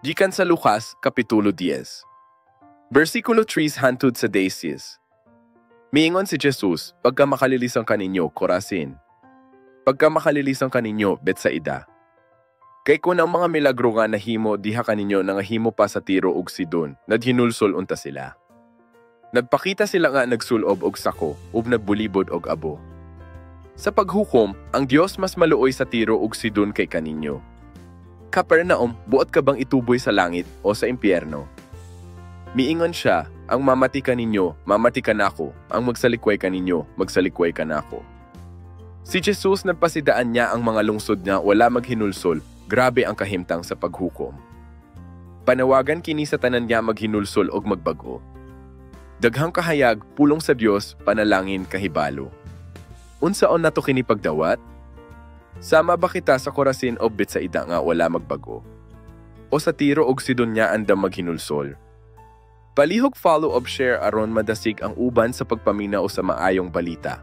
Gikan sa Lucas, Kapitulo 10. Versikulo 3 hantud sa Daisies. Miingon si Jesus, pagka makalilisang kaninyo, Corazin. Pagka makalilisang kaninyo, Betsaida. Kay kun ang mga milagro nga nahimo diha kaninyo nangahimo pa sa Tiro ug Sidon, nadhinulsol unta sila. Nagpakita sila nga nagsulob og sako, ug nagbulibod og abo. Sa paghukom, ang Dios mas maluoy sa Tiro ug Sidon kay kaninyo. Capernaum, buot ka bang ituboy sa langit o sa impyerno? Miingon siya, ang mamati ka ninyo, mamati ka nako, ang magsalikway ka ninyo, magsalikway ka nako. Si Jesus nagpasidaan niya ang mga lungsod niya wala maghinulsol, grabe ang kahimtang sa paghukom. Panawagan kini sa tanan niya maghinulsol og magbago. Daghang kahayag, pulong sa Dios, panalangin kahibalo. Unsaon nato kini pagdawat? Sama ba kita sa Corazin o Betsaida nga wala magbago? O sa Tiro og Sidon niya andam maghinulsol? Palihog follow-up share aron madasig ang uban sa pagpaminaw sa maayong balita.